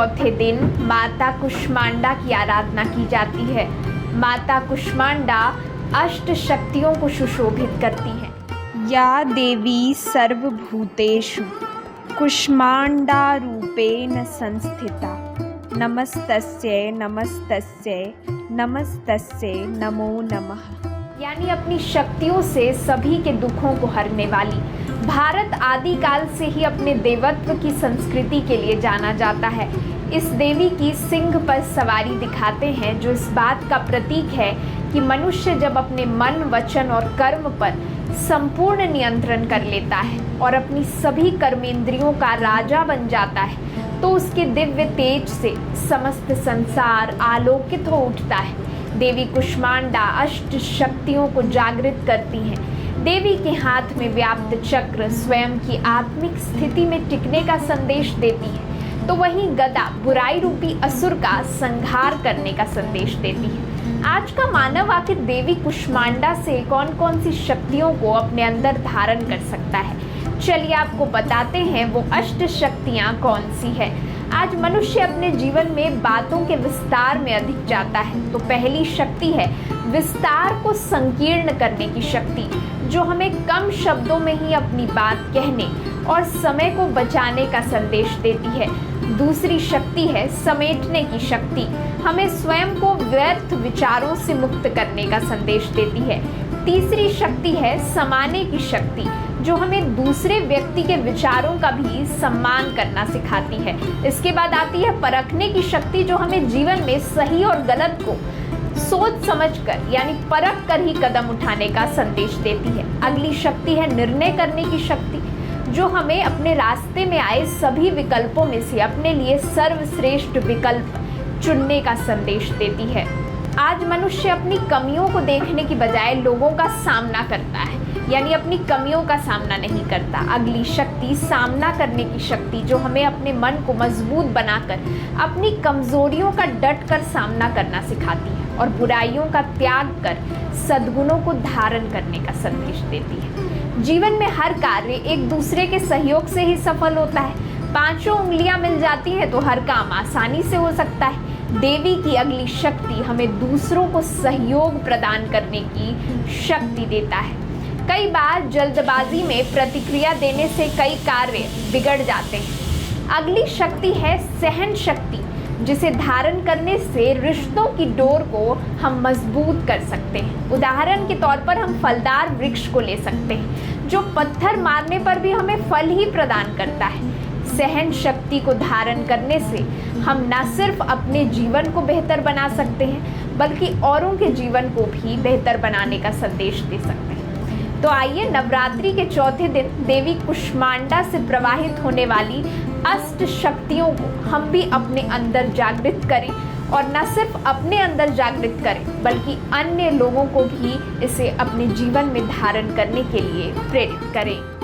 चौथे दिन माता कुष्मांडा की आराधना की जाती है। माता कुष्मांडा अष्ट शक्तियों को सुशोभित करती हैं। या देवी सर्वभूतेषु कुष्मांडा रूपेण संस्थिता नमस्तस्यै नमस्तस्यै नमस्तस्यै नमो नमः। यानी अपनी शक्तियों से सभी के दुखों को हरने वाली। भारत आदिकाल से ही अपने देवत्व की संस्कृति के लिए जाना जाता है। इस देवी की सिंह पर सवारी दिखाते हैं, जो इस बात का प्रतीक है कि मनुष्य जब अपने मन, वचन और कर्म पर संपूर्ण नियंत्रण कर लेता है और अपनी सभी कर्मेंद्रियों का राजा बन जाता है, तो उसके दिव्य तेज से समस्त संसार आलोकित हो उठता है। देवी कुष्मांडा अष्ट शक्तियों को जागृत करती हैं। देवी के हाथ में व्याप्त चक्र स्वयं की आत्मिक स्थिति में टिकने का संदेश देती है, तो वहीं गदा बुराई रूपी असुर का संहार करने का संदेश देती है। आज का मानव आखिर देवी कुष्मांडा से कौन कौन सी शक्तियों को अपने अंदर धारण कर सकता है? चलिए आपको बताते हैं वो अष्ट शक्तियाँ कौन सी है। आज मनुष्य अपने जीवन में बातों के विस्तार में अधिक जाता है, तो पहली शक्ति है विस्तार को संकीर्ण करने की शक्ति, जो हमें कम शब्दों में ही अपनी बात कहने और समय को बचाने का संदेश देती है। दूसरी शक्ति है समेटने की शक्ति, हमें स्वयं को व्यर्थ विचारों से मुक्त करने का संदेश देती है। तीसरी शक्ति है समाने की शक्ति, जो हमें दूसरे व्यक्ति के विचारों का भी सम्मान करना सिखाती है। इसके बाद आती है परखने की शक्ति, जो हमें जीवन में सही और गलत को सोच समझकर यानी परख कर ही कदम उठाने का संदेश देती है। अगली शक्ति है निर्णय करने की शक्ति, जो हमें अपने रास्ते में आए सभी विकल्पों में से अपने लिए सर्वश्रेष्ठ विकल्प चुनने का संदेश देती है। आज मनुष्य अपनी कमियों को देखने की बजाय लोगों का सामना करता है, यानी अपनी कमियों का सामना नहीं करता। अगली शक्ति सामना करने की शक्ति, जो हमें अपने मन को मजबूत बनाकर अपनी कमजोरियों का डट कर सामना करना सिखाती है और बुराइयों का त्याग कर सद्गुणों को धारण करने का संदेश देती है। जीवन में हर कार्य एक दूसरे के सहयोग से ही सफल होता है। पांचों उंगलियां मिल जाती हैं तो हर काम आसानी से हो सकता है। देवी की अगली शक्ति हमें दूसरों को सहयोग प्रदान करने की शक्ति देता है। कई बार जल्दबाजी में प्रतिक्रिया देने से कई कार्य बिगड़ जाते हैं। अगली शक्ति है सहन शक्ति, जिसे धारण करने से रिश्तों की डोर को हम मजबूत कर सकते हैं। उदाहरण के तौर पर हम फलदार वृक्ष को ले सकते हैं, जो पत्थर मारने पर भी हमें फल ही प्रदान करता है। सहन शक्ति को धारण करने से हम न सिर्फ अपने जीवन को बेहतर बना सकते हैं, बल्कि औरों के जीवन को भी बेहतर बनाने का संदेश दे सकते हैं। तो आइए नवरात्रि के चौथे दिन देवी कुष्मांडा से प्रवाहित होने वाली अष्ट शक्तियों को हम भी अपने अंदर जागृत करें, और न सिर्फ अपने अंदर जागृत करें, बल्कि अन्य लोगों को भी इसे अपने जीवन में धारण करने के लिए प्रेरित करें।